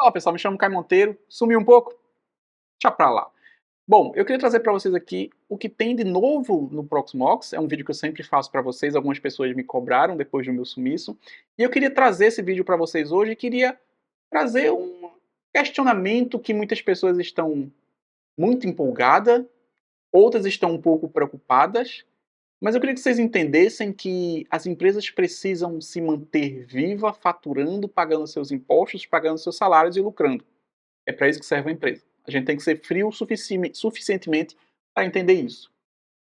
Fala pessoal, me chamo Caio Monteiro, sumiu um pouco? Deixa pra lá. Bom, eu queria trazer para vocês aqui o que tem de novo no Proxmox, é um vídeo que eu sempre faço para vocês, algumas pessoas me cobraram depois do meu sumiço, e eu queria trazer esse vídeo para vocês hoje e queria trazer um questionamento que muitas pessoas estão muito empolgadas, outras estão um pouco preocupadas, mas eu queria que vocês entendessem que as empresas precisam se manter viva, faturando, pagando seus impostos, pagando seus salários e lucrando. É para isso que serve a empresa. A gente tem que ser frio suficientemente para entender isso.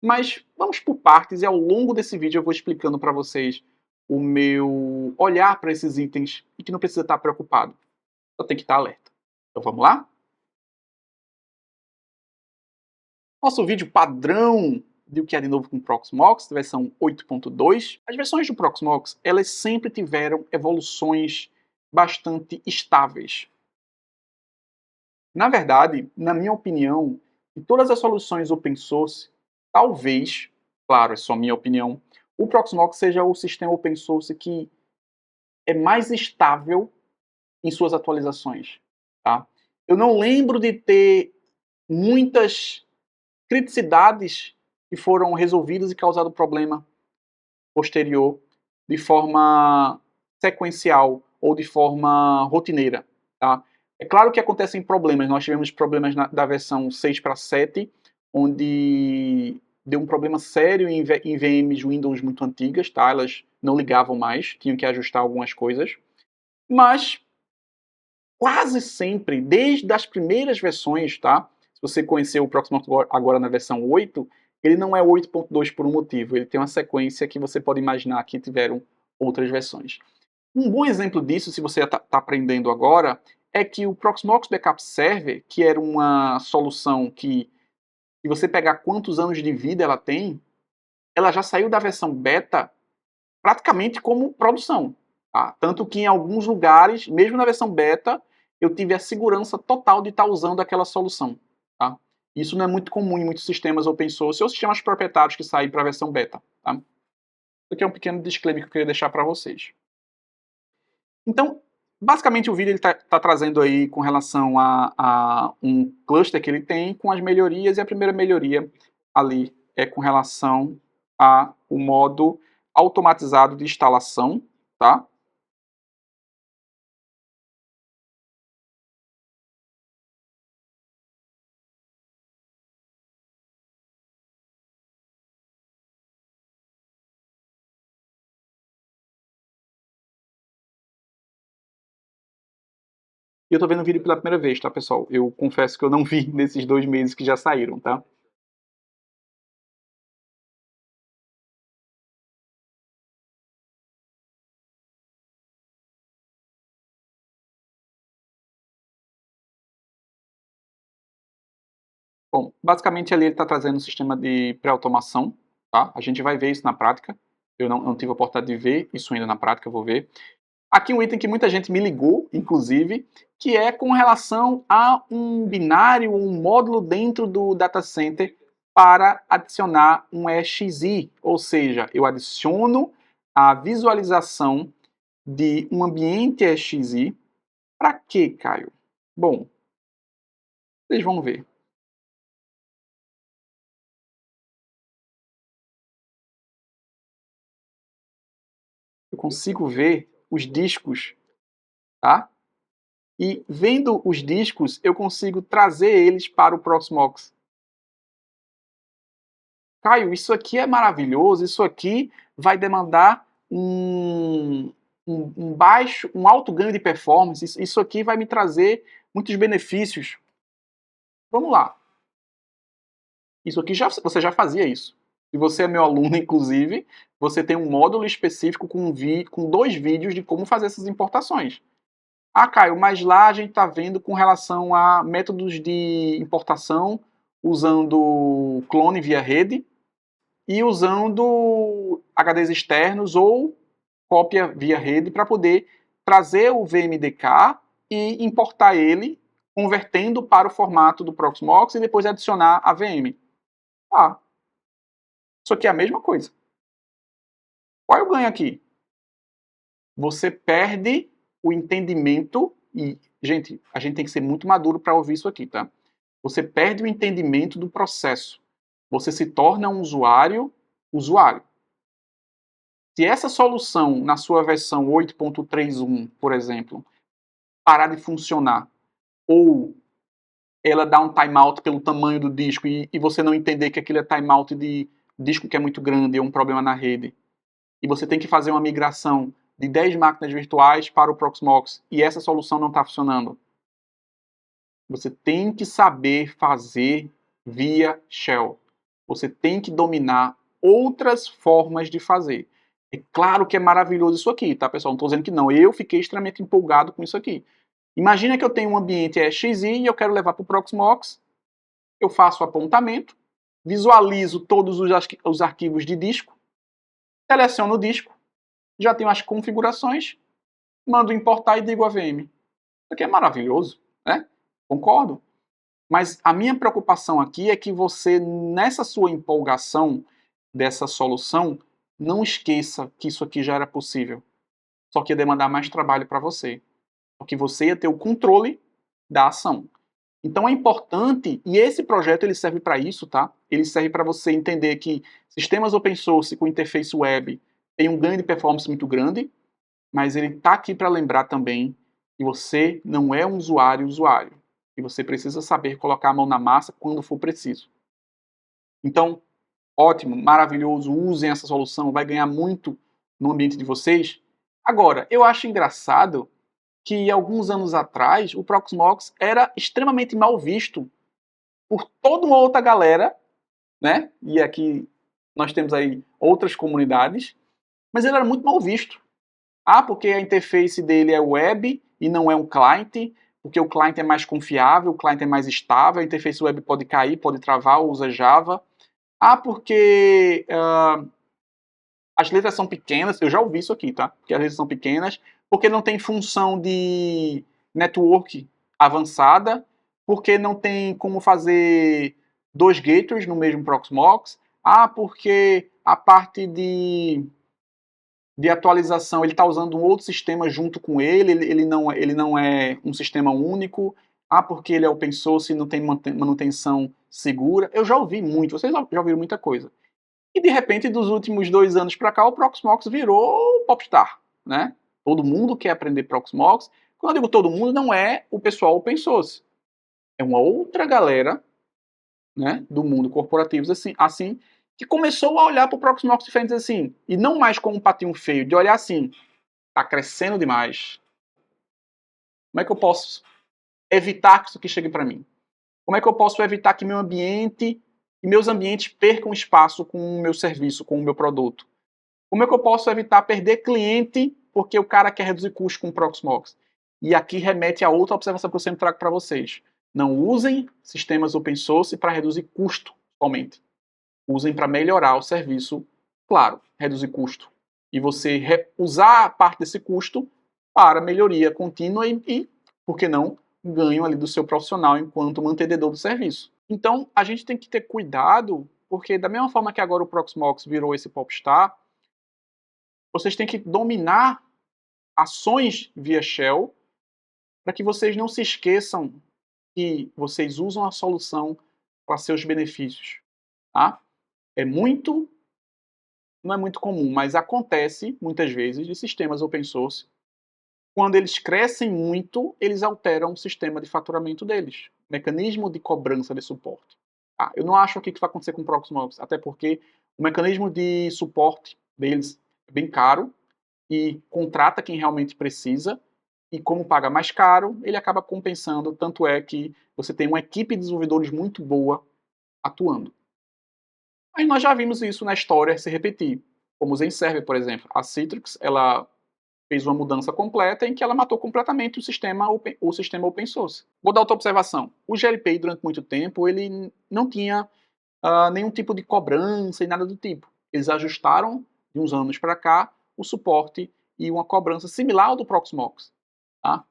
Mas vamos por partes e ao longo desse vídeo eu vou explicando para vocês o meu olhar para esses itens e que não precisa estar preocupado. Só tem que estar alerta. Então vamos lá? Nosso vídeo padrão do que é de novo com o Proxmox, versão 8.2. As versões do Proxmox, elas sempre tiveram evoluções bastante estáveis. Na verdade, na minha opinião, de todas as soluções open source, talvez, claro, é só minha opinião, o Proxmox seja o sistema open source que é mais estável em suas atualizações. Tá? Eu não lembro de ter muitas criticidades que foram resolvidas e causado problema posterior de forma sequencial ou de forma rotineira. Tá? É claro que acontecem problemas. Nós tivemos problemas da versão 6 para 7, onde deu um problema sério em VMs Windows muito antigas, tá? Elas não ligavam mais, tinham que ajustar algumas coisas. Mas quase sempre, desde as primeiras versões, tá? Se você conheceu o Proxmox agora na versão 8, ele não é 8.2 por um motivo. Ele tem uma sequência que você pode imaginar que tiveram outras versões. Um bom exemplo disso, se você está aprendendo agora, é que o Proxmox Backup Server, que era uma solução que, se você pegar quantos anos de vida ela tem, ela já saiu da versão beta praticamente como produção. Tá? Tanto que em alguns lugares, mesmo na versão beta, eu tive a segurança total de estar usando aquela solução. Tá? Isso não é muito comum em muitos sistemas open source ou sistemas proprietários que saem para a versão beta. Tá? Isso aqui é um pequeno disclaimer que eu queria deixar para vocês. Então, basicamente o vídeo está trazendo aí com relação a um cluster que ele tem com as melhorias, e a primeira melhoria ali é com relação ao modo automatizado de instalação, tá? E eu tô vendo o vídeo pela primeira vez, tá, pessoal? Eu confesso que eu não vi nesses 2 meses que já saíram, tá? Bom, basicamente ali ele está trazendo um sistema de pré-automação, tá? A gente vai ver isso na prática. Eu não tive a oportunidade de ver isso ainda na prática, eu vou ver. Aqui um item que muita gente me ligou, inclusive, que é com relação a um binário, um módulo dentro do data center para adicionar um EXI, ou seja, eu adiciono a visualização de um ambiente EXI. Para quê, Caio? Bom, vocês vão ver. Eu consigo ver os discos, tá? E vendo os discos, eu consigo trazer eles para o Proxmox. Caio, isso aqui é maravilhoso, isso aqui vai demandar um alto ganho de performance, isso aqui vai me trazer muitos benefícios. Vamos lá. Isso aqui você já fazia isso. Se você é meu aluno, inclusive, você tem um módulo específico com 2 vídeos de como fazer essas importações. Ah, Caio, mas lá a gente está vendo com relação a métodos de importação usando clone via rede e usando HDs externos ou cópia via rede para poder trazer o VMDK e importar ele, convertendo para o formato do Proxmox e depois adicionar a VM. Ah, isso aqui é a mesma coisa. Qual é o ganho aqui? Você perde o entendimento, e gente, a gente tem que ser muito maduro para ouvir isso aqui, tá? Você perde o entendimento do processo. Você se torna um usuário. Se essa solução, na sua versão 8.31, por exemplo, parar de funcionar, ou ela dá um timeout pelo tamanho do disco e você não entender que aquilo é timeout de disco que é muito grande, é um problema na rede, e você tem que fazer uma migração de 10 máquinas virtuais para o Proxmox e essa solução não está funcionando, você tem que saber fazer via shell. Você tem que dominar outras formas de fazer. É claro que é maravilhoso isso aqui, tá, pessoal? Não estou dizendo que não. Eu fiquei extremamente empolgado com isso aqui. Imagina que eu tenho um ambiente EXI e eu quero levar para o Proxmox. Eu faço o apontamento, visualizo todos os arquivos de disco, seleciono o disco, já tenho as configurações, mando importar e digo a VM. Isso aqui é maravilhoso, né? Concordo? Mas a minha preocupação aqui é que você, nessa sua empolgação dessa solução, não esqueça que isso aqui já era possível. Só que ia demandar mais trabalho para você. Porque você ia ter o controle da ação. Então é importante, e esse projeto ele serve para isso, tá? Ele serve para você entender que sistemas open source com interface web têm um ganho de performance muito grande, mas ele está aqui para lembrar também que você não é um usuário. E você precisa saber colocar a mão na massa quando for preciso. Então, ótimo, maravilhoso, usem essa solução, vai ganhar muito no ambiente de vocês. Agora, eu acho engraçado que alguns anos atrás o Proxmox era extremamente mal visto por toda uma outra galera, né? E aqui nós temos aí outras comunidades, mas ele era muito mal visto. Ah, porque a interface dele é web e não é um client, porque o client é mais confiável, o client é mais estável, a interface web pode cair, pode travar, usa Java. Ah, porque as letras são pequenas, eu já ouvi isso aqui, tá? Que as letras são pequenas, porque não tem função de network avançada, porque não tem como fazer dois gateways no mesmo Proxmox. Ah, porque a parte de atualização, ele está usando um outro sistema junto com ele não é um sistema único. Ah, porque ele é open source e não tem manutenção segura. Eu já ouvi muito, vocês já ouviram muita coisa. E de repente, dos últimos 2 anos para cá, o Proxmox virou popstar, né? Todo mundo quer aprender Proxmox. Quando eu digo todo mundo, não é o pessoal open source. É uma outra galera, né, do mundo corporativo assim que começou a olhar para o Proxmox diferente assim, e não mais como um patinho feio, de olhar assim, tá crescendo demais. Como é que eu posso evitar que isso aqui chegue para mim? Como é que eu posso evitar que meu ambiente e meus ambientes percam espaço com o meu serviço, com o meu produto? Como é que eu posso evitar perder cliente porque o cara quer reduzir custo com o Proxmox? E aqui remete a outra observação que eu sempre trago para vocês. Não usem sistemas open source para reduzir custo somente. Usem para melhorar o serviço, claro, reduzir custo. E você usar parte desse custo para melhoria contínua e, por que não, ganho ali do seu profissional enquanto mantenedor do serviço. Então, a gente tem que ter cuidado, porque da mesma forma que agora o Proxmox virou esse popstar, vocês têm que dominar ações via shell para que vocês não se esqueçam que vocês usam a solução para seus benefícios. Tá? É muito, não é muito comum, mas acontece muitas vezes de sistemas open source. Quando eles crescem muito, eles alteram o sistema de faturamento deles, mecanismo de cobrança de suporte. Tá? Eu não acho aqui que isso vai acontecer com o Proxmox, até porque o mecanismo de suporte deles é bem caro, e contrata quem realmente precisa, e como paga mais caro, ele acaba compensando, tanto é que você tem uma equipe de desenvolvedores muito boa atuando. Aí nós já vimos isso na história se repetir, como o ZenServer, por exemplo. A Citrix, ela fez uma mudança completa em que ela matou completamente o sistema open source. Vou dar outra observação. O GLPI, durante muito tempo, ele não tinha nenhum tipo de cobrança e nada do tipo. Eles ajustaram, de uns anos para cá, o suporte e uma cobrança similar ao do Proxmox. Tá?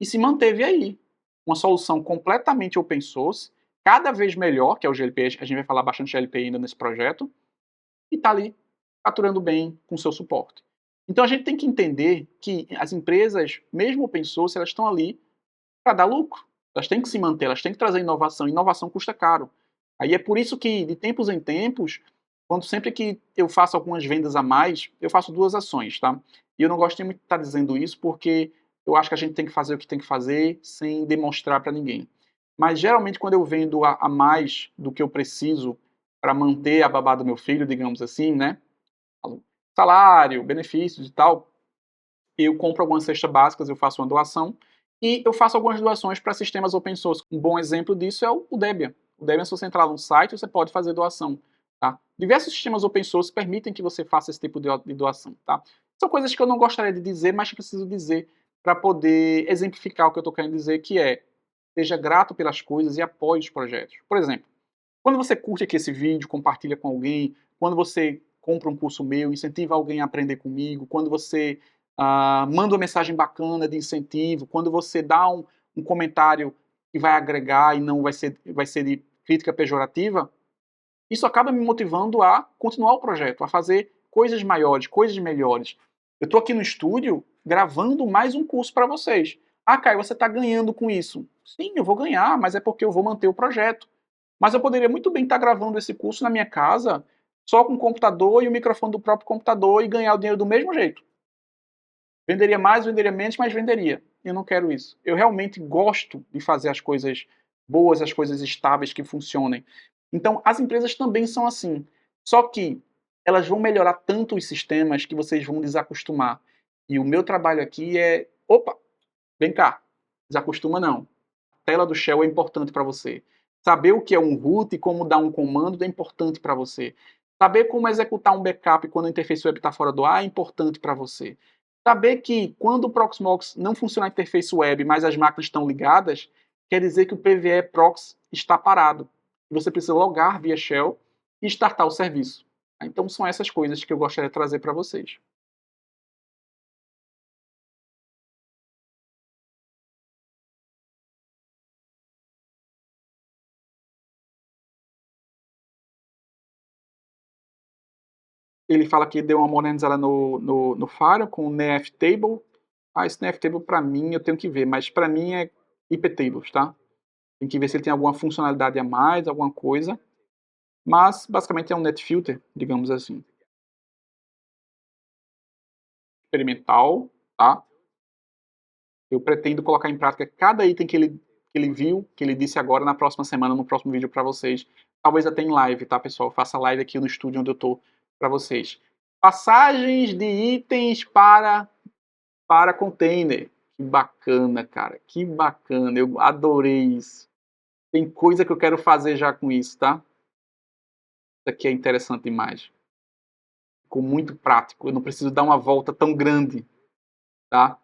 E se manteve aí. Uma solução completamente open source, cada vez melhor, que é o GLPI, a gente vai falar bastante de GLPI ainda nesse projeto, e está ali faturando bem com seu suporte. Então a gente tem que entender que as empresas, mesmo open source, elas estão ali para dar lucro. Elas têm que se manter, elas têm que trazer inovação. Inovação custa caro. Aí é por isso que, de tempos em tempos, quando sempre que eu faço algumas vendas a mais, eu faço duas ações, tá? E eu não gosto muito de estar dizendo isso porque eu acho que a gente tem que fazer o que tem que fazer sem demonstrar para ninguém. Mas geralmente quando eu vendo a mais do que eu preciso para manter a babá do meu filho, digamos assim, né? Salário, benefícios e tal, eu compro algumas cestas básicas, eu faço uma doação e eu faço algumas doações para sistemas open source. Um bom exemplo disso é o Debian. O Debian, se você entrar no site, você pode fazer doação. Tá? Diversos sistemas open source permitem que você faça esse tipo de doação. Tá? São coisas que eu não gostaria de dizer, mas que preciso dizer para poder exemplificar o que eu estou querendo dizer, que é seja grato pelas coisas e apoie os projetos. Por exemplo, quando você curte aqui esse vídeo, compartilha com alguém, quando você compra um curso meu, incentiva alguém a aprender comigo, quando você manda uma mensagem bacana de incentivo, quando você dá um comentário que vai agregar e não vai ser de crítica pejorativa, isso acaba me motivando a continuar o projeto, a fazer coisas maiores, coisas melhores. Eu estou aqui no estúdio gravando mais um curso para vocês. Ah, Caio, você está ganhando com isso? Sim, eu vou ganhar, mas é porque eu vou manter o projeto. Mas eu poderia muito bem estar gravando esse curso na minha casa, só com o computador e o microfone do próprio computador e ganhar o dinheiro do mesmo jeito. Venderia mais, venderia menos, mas venderia. Eu não quero isso. Eu realmente gosto de fazer as coisas boas, as coisas estáveis que funcionem. Então, as empresas também são assim. Só que elas vão melhorar tanto os sistemas que vocês vão desacostumar. E o meu trabalho aqui é, opa, vem cá, desacostuma não. A tela do Shell é importante para você. Saber o que é um root e como dar um comando é importante para você. Saber como executar um backup quando a interface web está fora do ar é importante para você. Saber que quando o Proxmox não funciona a interface web, mas as máquinas estão ligadas, quer dizer que o PVE Prox está parado. Você precisa logar via Shell e startar o serviço. Então são essas coisas que eu gostaria de trazer para vocês. Ele fala que deu uma modernizada no Faro com o NeFTable. Esse NeFTable para mim eu tenho que ver, mas para mim é IPTables, tá? Tem que ver se ele tem alguma funcionalidade a mais, alguma coisa. Mas basicamente é um NetFilter, digamos assim. Experimental, tá? Eu pretendo colocar em prática cada item que ele viu, que ele disse agora na próxima semana, no próximo vídeo para vocês. Talvez até em live, tá, pessoal? Eu faça live aqui no estúdio onde eu tô para vocês. Passagens de itens para container. Que bacana, cara. Que bacana. Eu adorei isso. Tem coisa que eu quero fazer já com isso, tá? Isso aqui é interessante demais. Ficou muito prático. Eu não preciso dar uma volta tão grande, tá?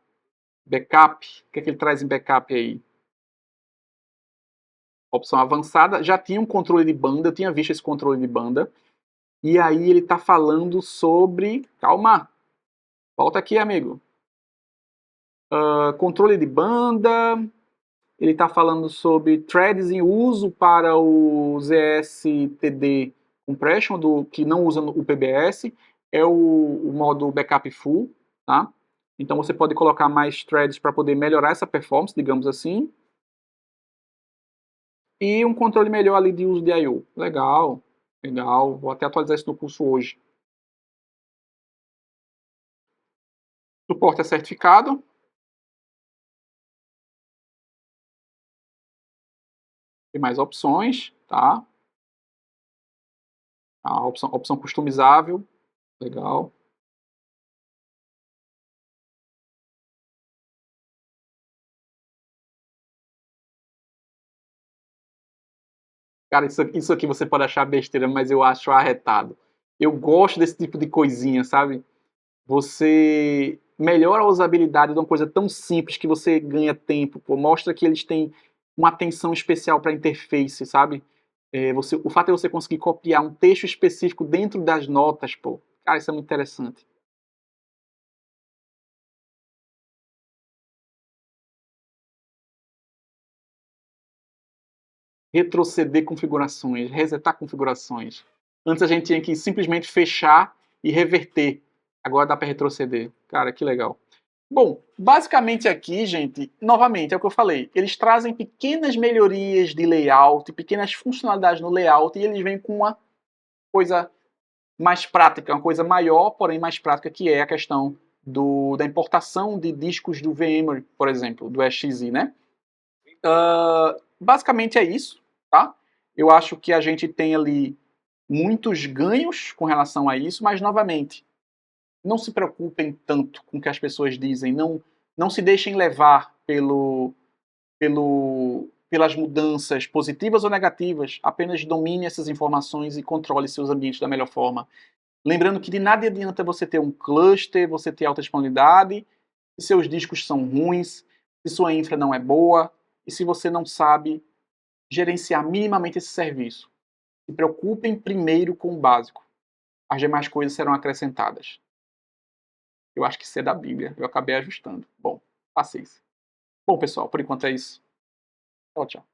Backup. O que é que ele traz em backup aí? Opção avançada. Já tinha um controle de banda. Eu tinha visto esse controle de banda. E aí ele está falando sobre... Calma. Volta aqui, amigo. Controle de banda. Ele está falando sobre threads em uso para o ZSTD Compression, que não usa o PBS, é o modo backup full, tá? Então você pode colocar mais threads para poder melhorar essa performance, digamos assim. E um controle melhor ali de uso de I/O. Legal, legal. Vou até atualizar isso no curso hoje. Suporte é certificado. Tem mais opções, tá? A opção customizável, legal. Cara, isso aqui você pode achar besteira, mas eu acho arretado. Eu gosto desse tipo de coisinha, sabe? Você melhora a usabilidade de uma coisa tão simples que você ganha tempo, pô. Mostra que eles têm uma atenção especial para a interface, sabe? O fato de você conseguir copiar um texto específico dentro das notas, pô. Cara, isso é muito interessante. Retroceder configurações, resetar configurações. Antes a gente tinha que simplesmente fechar e reverter. Agora dá para retroceder. Cara, que legal. Bom, basicamente aqui, gente, novamente, é o que eu falei. Eles trazem pequenas melhorias de layout, pequenas funcionalidades no layout, e eles vêm com uma coisa mais prática, uma coisa maior, porém mais prática, que é a questão da importação de discos do VMware, por exemplo, do EXE, né? Basicamente é isso, tá? Eu acho que a gente tem ali muitos ganhos com relação a isso, mas novamente, não se preocupem tanto com o que as pessoas dizem, não se deixem levar pelas mudanças positivas ou negativas, apenas domine essas informações e controle seus ambientes da melhor forma. Lembrando que de nada adianta você ter um cluster, você ter alta disponibilidade, se seus discos são ruins, se sua infra não é boa, e se você não sabe gerenciar minimamente esse serviço. Se preocupem primeiro com o básico. As demais coisas serão acrescentadas. Eu acho que isso é da Bíblia. Eu acabei ajustando. Bom, paciência. Bom, pessoal, por enquanto é isso. Tchau, tchau.